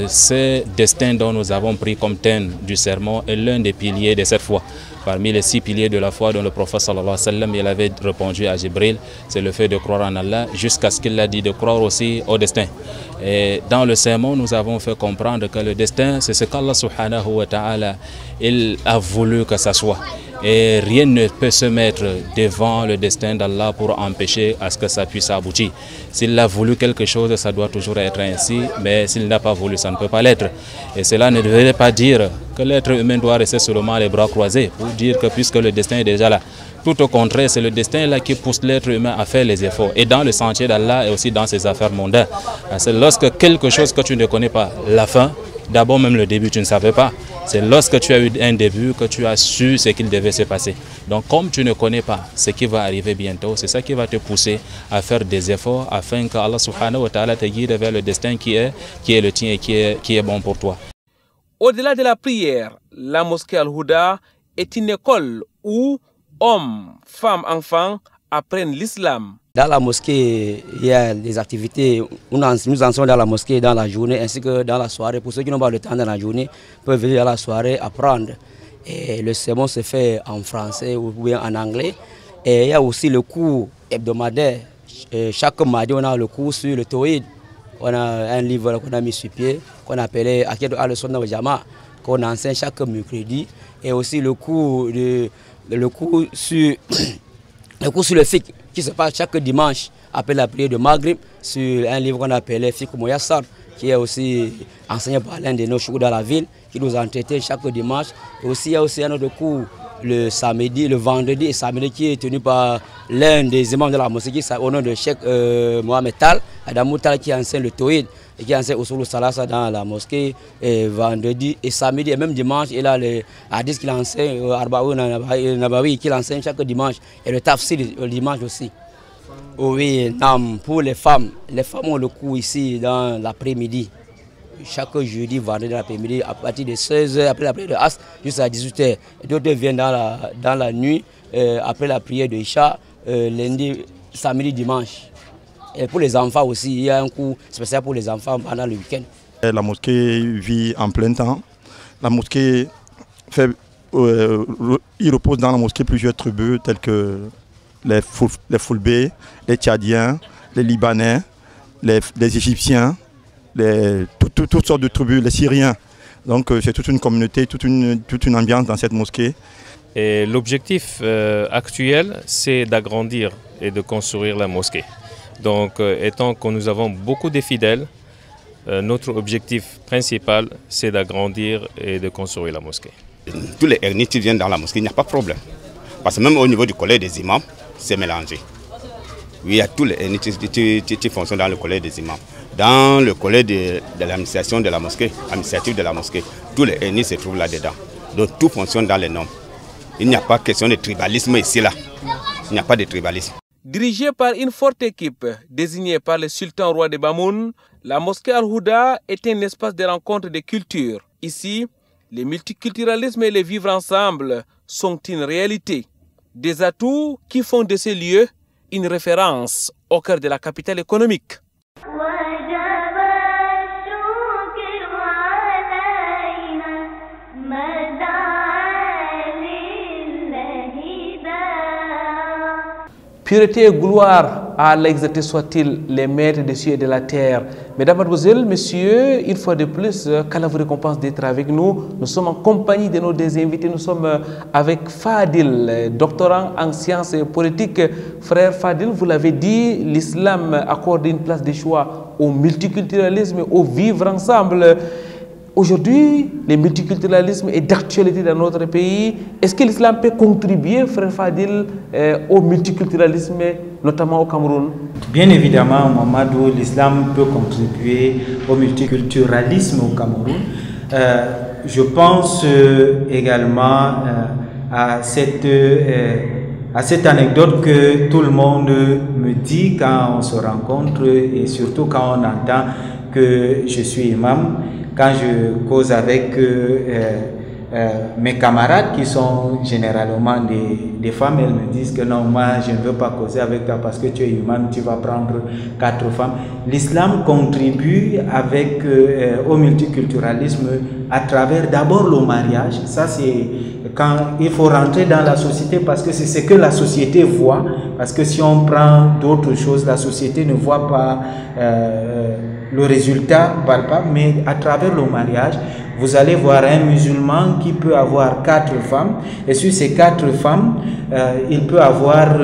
Ce destin dont nous avons pris comme thème du sermon est l'un des piliers de cette foi. Parmi les 6 piliers de la foi dont le prophète sallallahu alayhi wa sallam il avait répondu à Jibril, c'est le fait de croire en Allah, jusqu'à ce qu'il a dit de croire aussi au destin. Et dans le sermon, nous avons fait comprendre que le destin, c'est ce qu'Allah subhanahu wa ta'ala il a voulu que ça soit. Et rien ne peut se mettre devant le destin d'Allah pour empêcher à ce que ça puisse aboutir. S'il a voulu quelque chose, ça doit toujours être ainsi, mais s'il n'a pas voulu, ça ne peut pas l'être. Et cela ne devrait pas dire que l'être humain doit rester seulement les bras croisés, pour dire que puisque le destin est déjà là. Tout au contraire, c'est le destin là qui pousse l'être humain à faire les efforts. Et dans le sentier d'Allah et aussi dans ses affaires mondaines. C'est lorsque quelque chose que tu ne connais pas, la fin, D'abord, même le début, tu ne savais pas. C'est lorsque tu as eu un début que tu as su ce qu'il devait se passer. Donc, comme tu ne connais pas ce qui va arriver bientôt, c'est ça qui va te pousser à faire des efforts afin que Allah subhanahu wa ta'ala te guide vers le destin qui est le tien et qui est bon pour toi. Au-delà de la prière, la mosquée Al-Houda est une école où hommes, femmes, enfants apprennent l'islam. Dans la mosquée, il y a des activités. Nous enseignons dans la mosquée dans la journée ainsi que dans la soirée. Pour ceux qui n'ont pas le temps dans la journée, peuvent venir dans la soirée apprendre. Et le sermon se fait en français ou bien en anglais. Et il y a aussi le cours hebdomadaire. Chaque mardi, on a le cours sur le Tawhid. On a un livre qu'on a mis sur pied, qu'on appelait Aked al-Sunnah wal Jama'a, qu'on enseigne chaque mercredi. Et aussi le cours sur le fiqh, qui se passe chaque dimanche après la prière de Maghrib, sur un livre qu'on appelait Fiqh Moyassar, qui est aussi enseigné par l'un de nos chouks dans la ville, qui nous entretient chaque dimanche. Et aussi, il y a aussi un autre cours le samedi, le vendredi et samedi qui est tenu par l'un des imams de la mosquée, au nom de Cheikh Mohamed Tal, Adamou Tal, qui enseigne le Tawhid et qui enseigne Usul Salasa dans la mosquée vendredi et samedi et même dimanche. Il a le hadith qu'il enseigne, Arbaoun Nabawi, qu'il enseigne chaque dimanche et le tafsir le dimanche aussi. Oui, pour les femmes ont le cours ici dans l'après-midi. Chaque jeudi, vendredi l'après-midi, à partir de 16h, après la prière de As, jusqu'à 18h. D'autres viennent dans la nuit, après la prière de Isha, lundi, samedi, dimanche. Et pour les enfants aussi, il y a un cours spécial pour les enfants pendant le week-end. La mosquée vit en plein temps. La mosquée il repose dans la mosquée plusieurs tribus telles que les Foulbés, les Tchadiens, les Libanais, les Égyptiens, toutes sortes de tribus, les Syriens. Donc c'est toute une communauté, toute une ambiance dans cette mosquée. L'objectif actuel, c'est d'agrandir et de construire la mosquée. Donc étant que nous avons beaucoup de fidèles, notre objectif principal, c'est d'agrandir et de construire la mosquée. Tous les ernites viennent dans la mosquée, il n'y a pas de problème. Parce que même au niveau du collège des imams, c'est mélangé. Oui, il y a tous les ernites qui fonctionnent dans le collège des imams. Dans le collège de l'administration de la mosquée, administratif de la mosquée, tous les ernites se trouvent là-dedans. Donc tout fonctionne dans les normes. Il n'y a pas question de tribalisme ici, là. Il n'y a pas de tribalisme. Dirigée par une forte équipe désignée par le sultan roi de Bamoun, la mosquée Al-Houda est un espace de rencontre des cultures. Ici, le multiculturalisme et le vivre ensemble sont une réalité. Des atouts qui font de ces lieux une référence au cœur de la capitale économique. Pureté et gloire à Allah exalté soit-il, les maîtres des cieux et de la terre. Mesdames, Mademoiselles, Messieurs, une fois de plus, qu'Allah vous récompense d'être avec nous. Nous sommes en compagnie de nos deux invités. Nous sommes avec Fadil, doctorant en sciences politiques. Frère Fadil, vous l'avez dit, l'islam accorde une place de choix au multiculturalisme, au vivre ensemble. Aujourd'hui, le multiculturalisme est d'actualité dans notre pays. Est-ce que l'islam peut contribuer, frère Fadil, au multiculturalisme, notamment au Cameroun? Bien évidemment, Mamadou, l'islam peut contribuer au multiculturalisme au Cameroun. Je pense également à cette anecdote que tout le monde me dit quand on se rencontre et surtout quand on entend que je suis imam. Quand je cause avec mes camarades qui sont généralement des femmes, elles me disent que non, moi je ne veux pas causer avec toi parce que tu es imam, tu vas prendre 4 femmes. L'islam contribue au multiculturalisme à travers d'abord le mariage. Ça c'est quand il faut rentrer dans la société parce que c'est ce que la société voit. Parce que si on prend d'autres choses, la société ne voit pas le résultat palpable, mais à travers le mariage, vous allez voir un musulman qui peut avoir 4 femmes, et sur ces 4 femmes, il peut avoir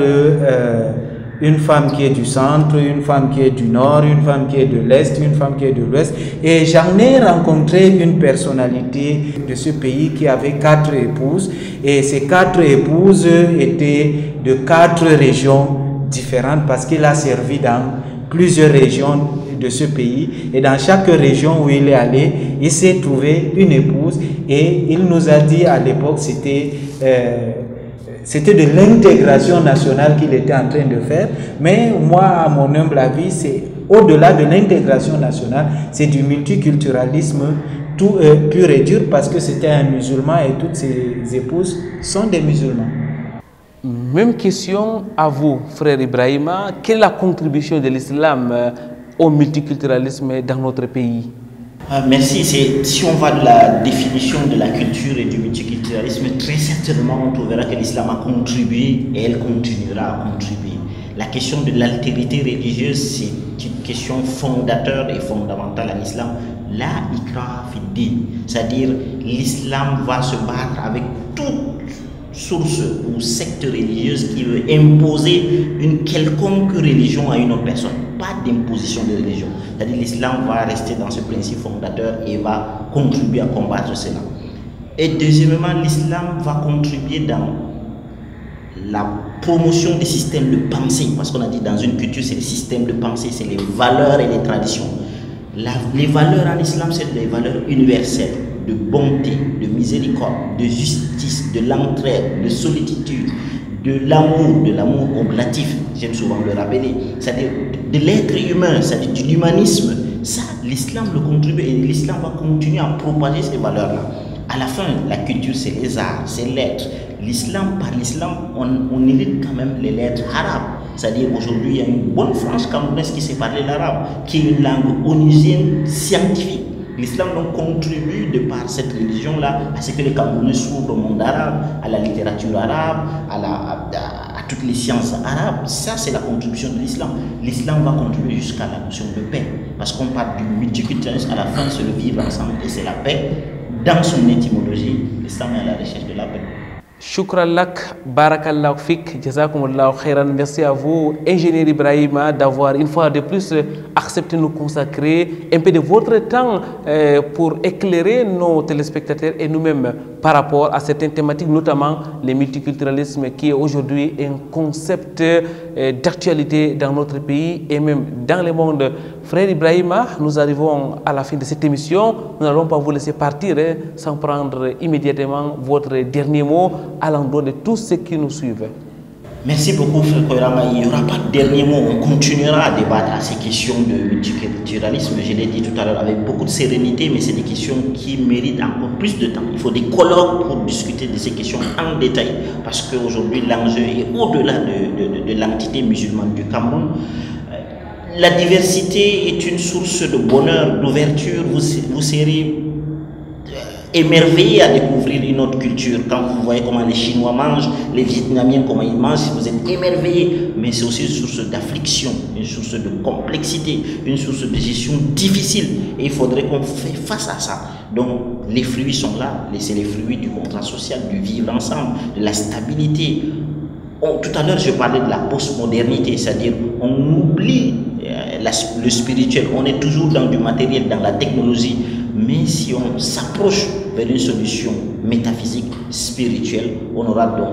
une femme qui est du centre, une femme qui est du nord, une femme qui est de l'est, une femme qui est de l'ouest. Et j'en ai rencontré une personnalité de ce pays qui avait 4 épouses, et ces 4 épouses étaient de 4 régions différentes parce qu'il a servi dans plusieurs régions de ce pays. Et dans chaque région où il est allé, il s'est trouvé une épouse et il nous a dit à l'époque, c'était de l'intégration nationale qu'il était en train de faire. Mais moi, à mon humble avis, c'est au-delà de l'intégration nationale, c'est du multiculturalisme tout pur et dur, parce que c'était un musulman et toutes ses épouses sont des musulmans. Même question à vous, frère Ibrahima. Quelle est la contribution de l'islam au multiculturalisme dans notre pays? Merci. Si on va de la définition de la culture et du multiculturalisme, très certainement on trouvera que l'islam a contribué et elle continuera à contribuer. La question de l'altérité religieuse, c'est une question fondateur et fondamentale à l'islam. La ikra fi din, c'est-à-dire l'islam va se battre avec toute source ou secte religieuse qui veut imposer une quelconque religion à une autre personne. Pas d'imposition de religion. C'est-à-dire l'islam va rester dans ce principe fondateur et va contribuer à combattre cela. Et deuxièmement, l'islam va contribuer dans la promotion des systèmes de pensée, parce qu'on a dit dans une culture c'est les systèmes de pensée, c'est les valeurs et les traditions. Les valeurs en islam, c'est des valeurs universelles, de bonté, de miséricorde, de justice, de l'entraide, de solitude, de l'amour oblatif, j'aime souvent le rappeler, c'est-à-dire de l'être humain, c'est-à-dire de l'humanisme. Ça, l'islam le contribue et l'islam va continuer à propager ces valeurs-là. À la fin, la culture, c'est les arts, c'est l'être. L'islam, par l'islam, on hérite quand même les lettres arabes. C'est-à-dire aujourd'hui, il y a une bonne frange camerounaise qui sait parler l'arabe, qui est une langue onusienne scientifique. L'islam donc contribue de par cette religion-là à ce que les Camerounais s'ouvrent au monde arabe, à la littérature arabe, à toutes les sciences arabes. Ça, c'est la contribution de l'islam. L'islam va contribuer jusqu'à la notion de paix. Parce qu'on parle du multiculturalisme, à la fin, c'est le vivre ensemble et c'est la paix. Dans son étymologie, l'islam est à la recherche de la paix. Shukran lak, barakallahu fik, jazakumullahu khairan. Merci à vous, ingénieur Ibrahima, d'avoir une fois de plus accepté de nous consacrer un peu de votre temps pour éclairer nos téléspectateurs et nous-mêmes par rapport à certaines thématiques, notamment le multiculturalisme qui est aujourd'hui un concept d'actualité dans notre pays et même dans le monde. Frère Ibrahima, nous arrivons à la fin de cette émission. Nous n'allons pas vous laisser partir sans prendre immédiatement votre dernier mot à l'endroit de tous ceux qui nous suivent. Merci beaucoup, Frère Koirama. Il n'y aura pas de dernier mot. On continuera à débattre à ces questions de multiculturalisme. Je l'ai dit tout à l'heure avec beaucoup de sérénité, mais c'est des questions qui méritent encore plus de temps. Il faut des colloques pour discuter de ces questions en détail, parce qu'aujourd'hui, l'enjeu est au-delà de l'entité musulmane du Cameroun. La diversité est une source de bonheur, d'ouverture. Vous serez émerveillé à découvrir une autre culture. Quand vous voyez comment les Chinois mangent, les Vietnamiens comment ils mangent, vous êtes émerveillé. Mais c'est aussi une source d'affliction, une source de complexité, une source de gestion difficile. Et il faudrait qu'on fasse face à ça. Donc les fruits sont là. C'est les fruits du contrat social, du vivre ensemble, de la stabilité. Tout à l'heure, je parlais de la postmodernité, c'est-à-dire on oublie le spirituel. On est toujours dans du matériel, dans la technologie. Mais si on s'approche vers une solution métaphysique, spirituelle, on aura donc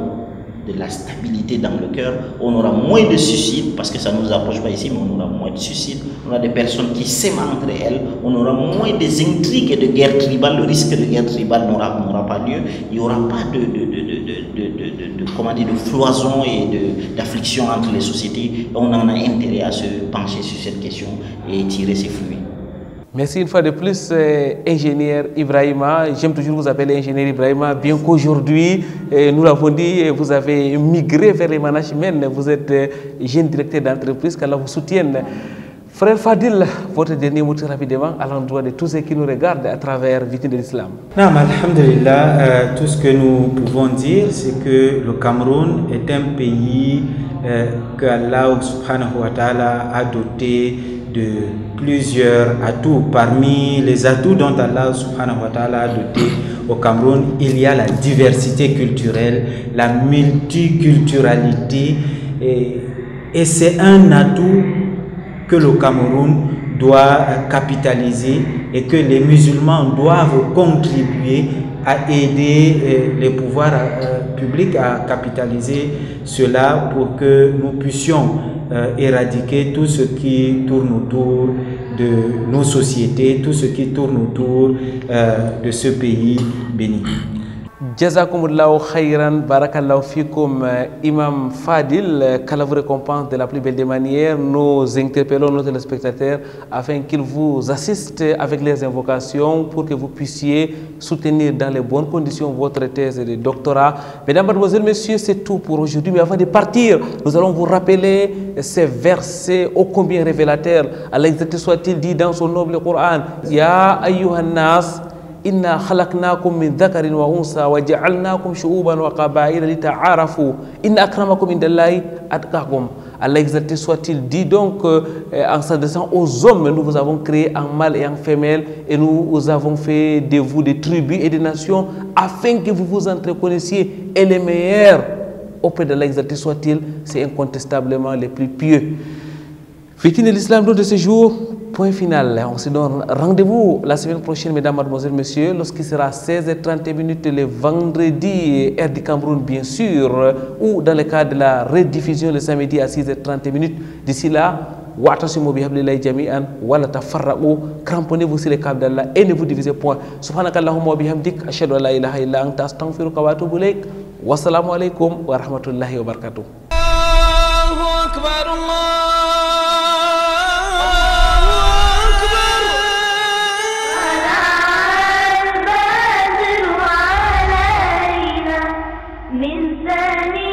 de la stabilité dans le cœur, on aura moins de suicides, parce que ça ne nous approche pas ici, mais on aura moins de suicides, on aura des personnes qui s'aiment entre elles, on aura moins des intrigues et de guerre tribale, le risque de guerre tribale n'aura pas lieu, il n'y aura pas de floison et d'affliction entre les sociétés. On en a intérêt à se pencher sur cette question et tirer ses fruits. Merci une fois de plus, ingénieur Ibrahima. J'aime toujours vous appeler ingénieur Ibrahima, bien qu'aujourd'hui, nous l'avons dit, vous avez migré vers le management. Vous êtes jeune directeur d'entreprise, qu'Allah vous soutienne. Frère Fadil, votre dernier mot très rapidement à l'endroit de tous ceux qui nous regardent à travers Vitrine de l'Islam. Alhamdulillah, tout ce que nous pouvons dire, c'est que le Cameroun est un pays qu'Allah subhanahu wa ta'ala a doté de plusieurs atouts. Parmi les atouts dont Allah subhanahu wa ta'ala a doté au Cameroun, il y a la diversité culturelle, la multiculturalité, et c'est un atout que le Cameroun doit capitaliser et que les musulmans doivent contribuer à aider les pouvoirs publics à capitaliser cela pour que nous puissions éradiquer tout ce qui tourne autour de nos sociétés, tout ce qui tourne autour de ce pays béni. Jazakumullahu khairan, barakallahu fikum, Imam Fadil, qu'Allah vous récompense de la plus belle des manières. Nous interpellons nos téléspectateurs afin qu'ils vous assistent avec les invocations pour que vous puissiez soutenir dans les bonnes conditions votre thèse de doctorat. Mesdames, mademoiselles, messieurs, c'est tout pour aujourd'hui. Mais avant de partir, nous allons vous rappeler ces versets ô combien révélateurs. Allah soit-il dit dans son noble Coran, Ya ayyuhan nas, Inna khalaqnakum min dhakarin wa unsa wa ja'alnakum shu'uban wa qaba'ila lita'arafu inna akramakum indallahi atqakum. Allah exalté soit-il dit donc en s'adressant aux hommes, nous vous avons créé en mâle et en femelle et nous vous avons fait de vous des tribus et des nations afin que vous vous entreconnaissiez, et les meilleurs auprès de Allah exalté soit-il, c'est incontestablement les plus pieux. Fitine l'islam de ce jour. Point final, on se donne rendez-vous la semaine prochaine, mesdames, mademoiselles, messieurs, lorsqu'il sera 16h30 le vendredi, heure du Cameroun bien sûr, ou dans le cadre de la rediffusion le samedi à 6h30. D'ici là, wa'tasimu bihablillahi jami'an wa la tafarraqu, cramponnez-vous sur les câbles d'Allah et ne vous divisez point. Subhanakallahumma wa bihamdik, ashhadu an la ilaha illa anta, astaghfiruka wa atubu ilayk. Wassalamu alaikum wa rahmatullahi wa barakatuh. من ثاني